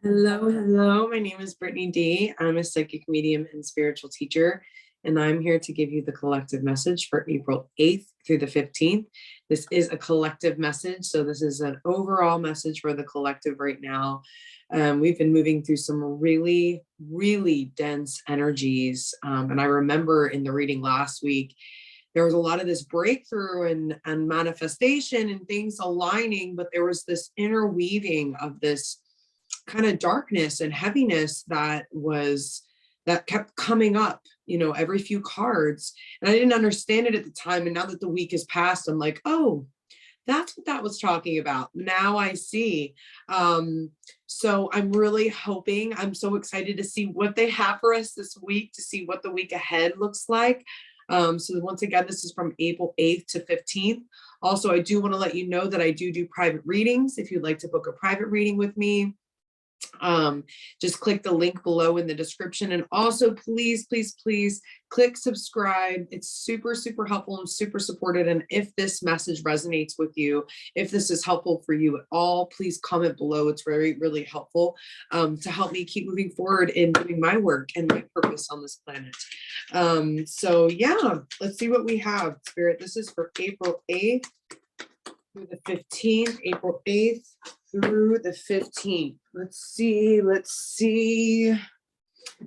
Hello, hello. My name is Brittany D. I'm a psychic medium and spiritual teacher, and I'm here to give you the collective message for April 8th through the 15th. This is a collective message, so this is an overall message for the collective right now. We've been moving through some really, really dense energies, and I remember in the reading last week, there was a lot of this breakthrough and manifestation and things aligning, but there was this interweaving of this kind of darkness and heaviness that kept coming up, every few cards. And I didn't understand it at the time. And now that the week has passed, I'm like, oh, that's what that was talking about. Now I see. So I'm really hoping, I'm so excited to see what they have for us this week, to see what the week ahead looks like. So once again, this is from April 8th to 15th. Also, I do want to let you know that I do private readings. If you'd like to book a private reading with me, just click the link below in the description. And also, please click subscribe. It's super helpful and super supported. And if this message resonates with you, if this is helpful for you at all, please comment below. It's really helpful to help me keep moving forward in doing my work and my purpose on this planet. So yeah, let's see what we have. Spirit, this is for April 8th through the 15th, April 8th through the 15th. Let's see.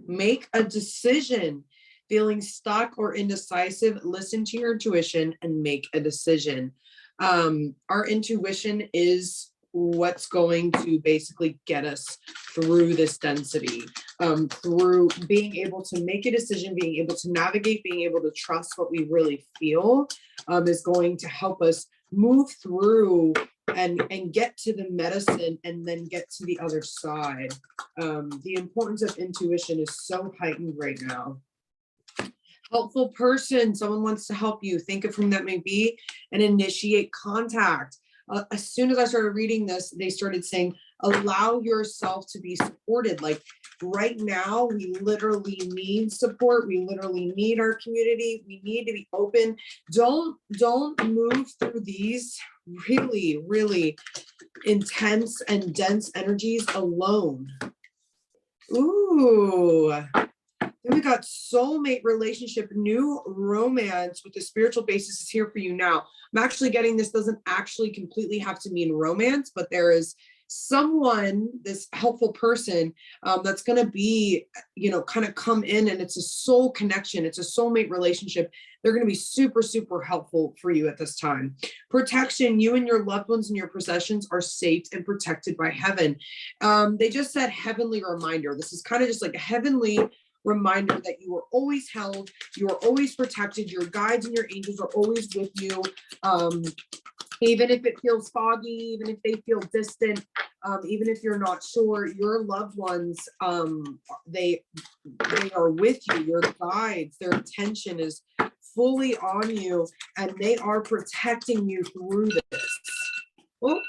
Make a decision. Feeling stuck or indecisive, listen to your intuition and make a decision. Our intuition is what's going to basically get us through this density, through being able to make a decision, being able to navigate, being able to trust what we really feel, is going to help us move through and get to the medicine and then get to the other side. The importance of intuition is so heightened right now. Helpful person, someone wants to help you. Think of whom that may be and initiate contact. As soon as I started reading this, they started saying, allow yourself to be supported. Like right now, we literally need support. We literally need our community. We need to be open. Don't move through these really intense and dense energies alone. Ooh. Then we got soulmate relationship, new romance with the spiritual basis is here for you now. I'm actually getting this doesn't actually completely have to mean romance, but there is someone, this helpful person, that's going to be, kind of come in, and it's a soul connection. It's a soulmate relationship. They're going to be super helpful for you at this time. Protection, you and your loved ones and your possessions are safe and protected by heaven. They just said heavenly reminder. This is kind of just like a heavenly reminder that you are always held, you are always protected, your guides and your angels are always with you, even if it feels foggy, even if they feel distant, even if you're not sure, your loved ones, they are with you, your guides, their attention is fully on you, and they are protecting you through this. Oh,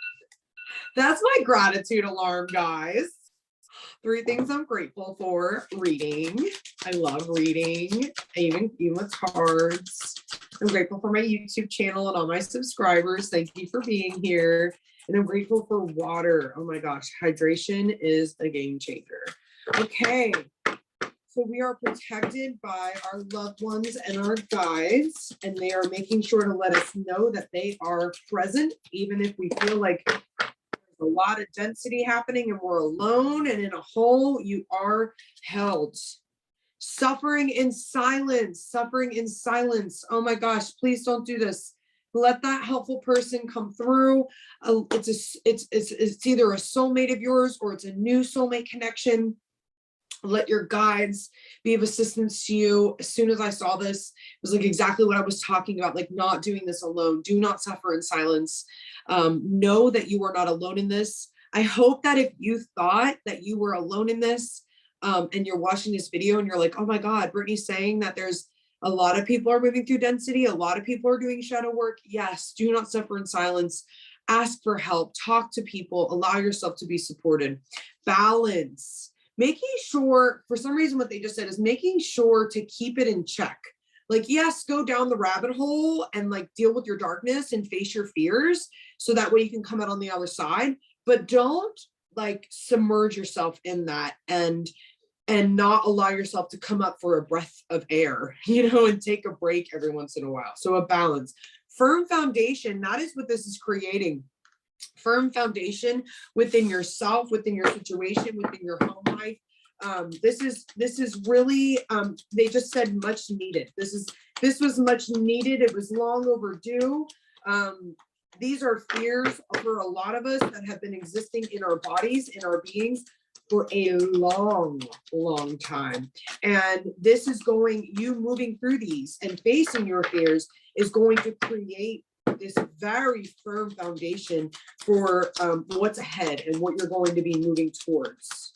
that's my gratitude alarm, guys. 3 things I'm grateful for. Reading. I love reading, even with cards. I'm grateful for my YouTube channel and all my subscribers. Thank you for being here. And I'm grateful for water. Oh my gosh, hydration is a game changer. Okay, so we are protected by our loved ones and our guides, and they are making sure to let us know that they are present, even if we feel like a lot of density happening and we're alone and in a hole. You are held. Suffering in silence. Oh my gosh, please don't do this. Let that helpful person come through. It's either a soulmate of yours or it's a new soulmate connection. Let your guides be of assistance to you. As soon as I saw this, it was like exactly what I was talking about, like not doing this alone. Do not suffer in silence. Know that you are not alone in this. I hope that if you thought that you were alone in this, and you're watching this video and you're like, oh my God, Brittany's saying that there's a lot of people are moving through density. A lot of people are doing shadow work. Yes, do not suffer in silence. Ask for help, talk to people, allow yourself to be supported. Balance. Making sure, for some reason, what they just said is making sure to keep it in check. Like, yes, go down the rabbit hole and like deal with your darkness and face your fears so that way you can come out on the other side. But don't like submerge yourself in that and not allow yourself to come up for a breath of air, and take a break every once in a while. So a balance. Firm foundation, that is what this is creating. Firm foundation within yourself, within your situation, within your home life. This is really, they just said much needed. This was much needed. It was long overdue. These are fears for a lot of us that have been existing in our bodies, in our beings, for a long, long time. And this is you moving through these and facing your fears is going to create this very firm foundation for what's ahead and what you're going to be moving towards.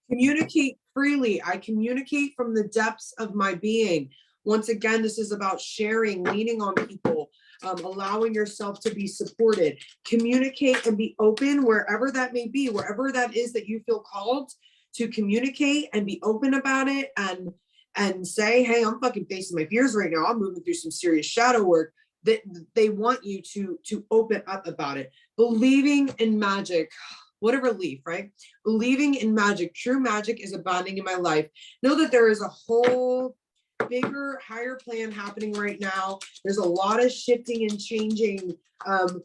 Communicate freely. I communicate from the depths of my being. Once again, this is about sharing, leaning on people, allowing yourself to be supported. Communicate and be open wherever that may be, wherever that is that you feel called to communicate and be open about it and say, hey, I'm fucking facing my fears right now. I'm moving through some serious shadow work. That they want you to open up about it. Believing in magic. What a relief, right? Believing in magic. True magic is abounding in my life. Know that there is a whole bigger, higher plan happening right now. There's a lot of shifting and changing that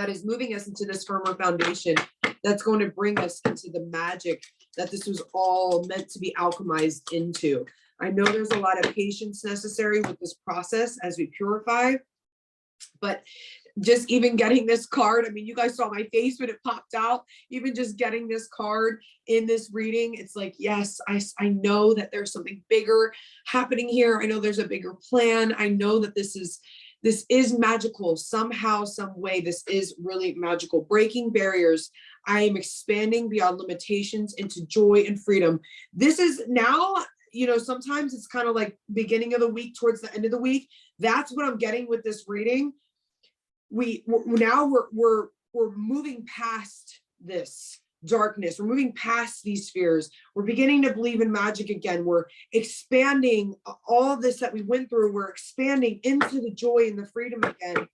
is moving us into this firmer foundation that's going to bring us into the magic that this was all meant to be alchemized into. I know there's a lot of patience necessary with this process as we purify, but just even getting this card, I mean, you guys saw my face when it popped out, even just getting this card in this reading, it's like, yes, I know that there's something bigger happening here. I know there's a bigger plan. I know that this is magical somehow, some way. This is really magical. Breaking barriers. I am expanding beyond limitations into joy and freedom. This is now, sometimes it's kind of like beginning of the week towards the end of the week. That's what I'm getting with this reading. We're moving past this darkness. We're moving past these fears. We're beginning to believe in magic again. We're expanding all this that we went through. We're expanding into the joy and the freedom again.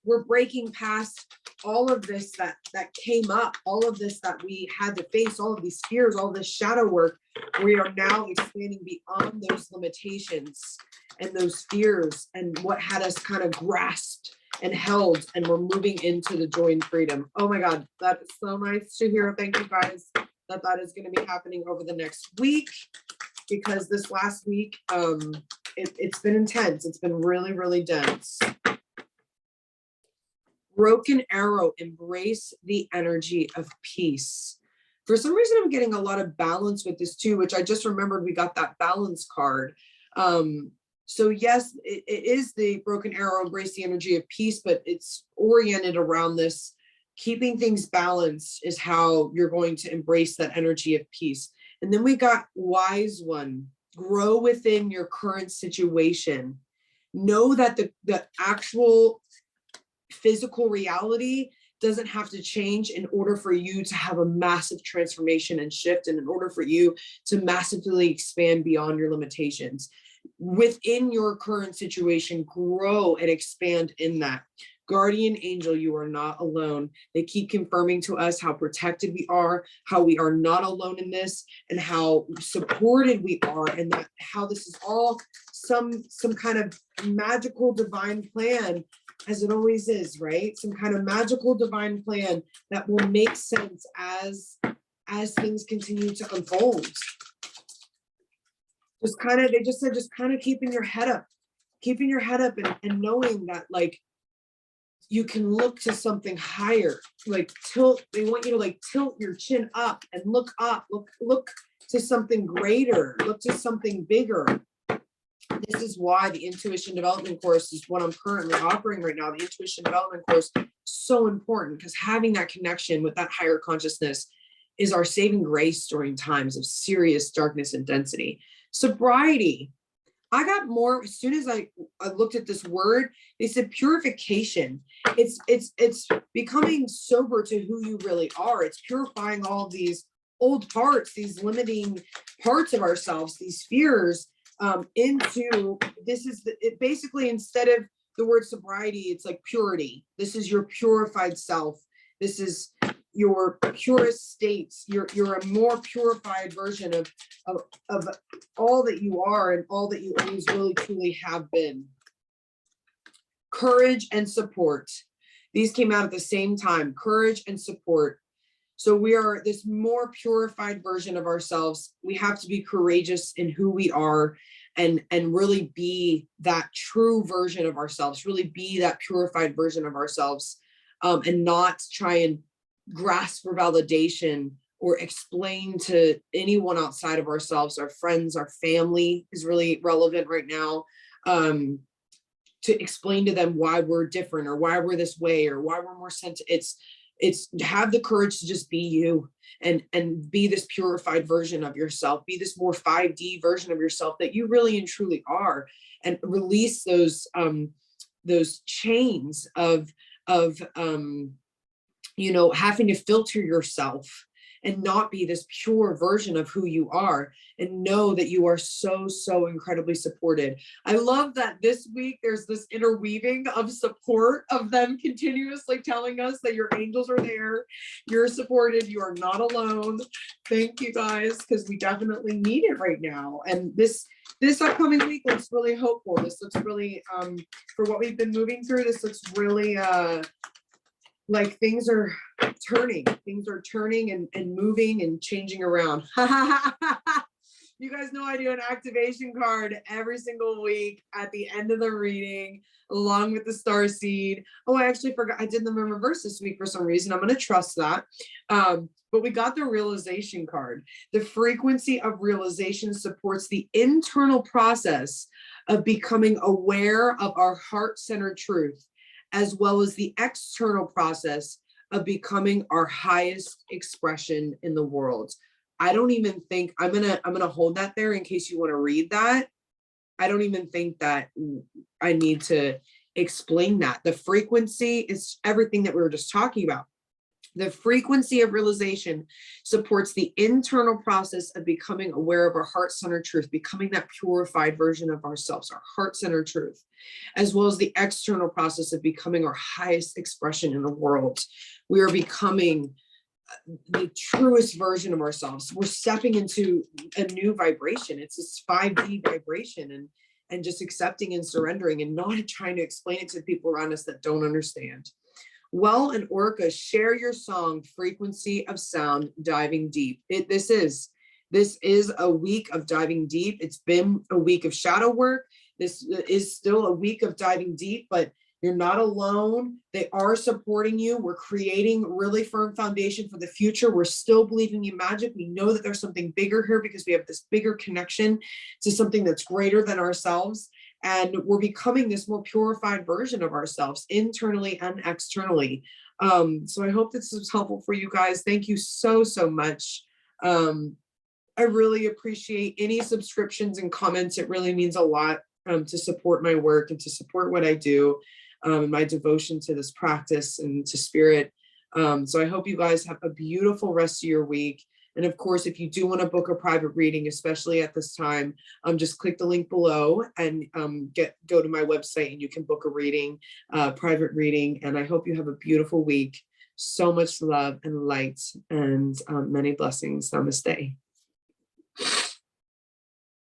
We're breaking past all of this that came up, all of this that we had to face, all of these fears, all this shadow work. We are now expanding beyond those limitations and those fears and what had us kind of grasped and held, and we're moving into the joy and freedom. Oh my God, that is so nice to hear. Thank you guys that is going to be happening over the next week, because this last week, it's been intense. It's been really, really dense. Broken arrow, embrace the energy of peace. For some reason, I'm getting a lot of balance with this too, which I just remembered we got that balance card. So yes, it is the broken arrow, embrace the energy of peace, but it's oriented around this. Keeping things balanced is how you're going to embrace that energy of peace. And then we got wise one, grow within your current situation. Know that the actual physical reality doesn't have to change in order for you to have a massive transformation and shift, and in order for you to massively expand beyond your limitations. Within your current situation, grow and expand in that. Guardian angel, you are not alone. They keep confirming to us how protected we are, how we are not alone in this, and how supported we are, and that how this is all some kind of magical divine plan, as it always is, right? Some kind of magical divine plan that will make sense as things continue to unfold. They just said, just kind of keeping your head up and knowing that, like, you can look to something higher, like they want you to like tilt your chin up and look up, look to something greater, look to something bigger. This is why the intuition development course is what I'm currently offering right now. The intuition development course is so important, because having that connection with that higher consciousness is our saving grace during times of serious darkness and density. Sobriety. I got more as soon as I looked at this word. They said purification. It's becoming sober to who you really are. It's purifying all of these old parts, these limiting parts of ourselves, these fears, into this is it basically, instead of the word sobriety, it's like purity. This is your purified self. This is your purest states. You're a more purified version of all that you are and all that you always really truly have been. Courage and support. These came out at the same time, courage and support. So we are this more purified version of ourselves. We have to be courageous in who we are and really be that true version of ourselves, really be that purified version of ourselves, and not try and grasp for validation or explain to anyone outside of ourselves. Our friends, our family is really relevant right now, to explain to them why we're different or why we're this way or why we're more sensitive. It's have the courage to just be you and be this purified version of yourself, be this more 5D version of yourself that you really and truly are, and release those chains of you know, having to filter yourself and not be this pure version of who you are, and know that you are so incredibly supported. I love that this week there's this interweaving of support of them continuously telling us that your angels are there, you're supported, you are not alone. Thank you guys, because we definitely need it right now. And this upcoming week looks really hopeful. This looks really, for what we've been moving through, this looks really like things are turning and moving and changing around. You guys know I do an activation card every single week at the end of the reading, along with the star seed. Oh, I actually forgot, I did them in reverse this week for some reason. I'm going to trust that. But we got the realization card. The frequency of realization supports the internal process of becoming aware of our heart-centered truth, as well as the external process of becoming our highest expression in the world. I don't even think, I'm gonna hold that there in case you want to read that. I don't even think that I need to explain that. The frequency is everything that we were just talking about. The frequency of realization supports the internal process of becoming aware of our heart-centered truth, becoming that purified version of ourselves, our heart-centered truth, as well as the external process of becoming our highest expression in the world. We are becoming the truest version of ourselves. We're stepping into a new vibration. It's this 5D vibration, and just accepting and surrendering and not trying to explain it to people around us that don't understand. Well and Orca, share your song, Frequency of Sound, Diving Deep. This is a week of diving deep. It's been a week of shadow work. This is still a week of diving deep, but you're not alone. They are supporting you. We're creating really firm foundation for the future. We're still believing in magic. We know that there's something bigger here because we have this bigger connection to something that's greater than ourselves. And we're becoming this more purified version of ourselves internally and externally. So I hope this was helpful for you guys. Thank you so much. I really appreciate any subscriptions and comments. It really means a lot to support my work and to support what I do, my devotion to this practice and to spirit. So I hope you guys have a beautiful rest of your week. And of course, if you do want to book a private reading, especially at this time, just click the link below and go to my website and you can book a reading, private reading. And I hope you have a beautiful week. So much love and light and many blessings. Namaste.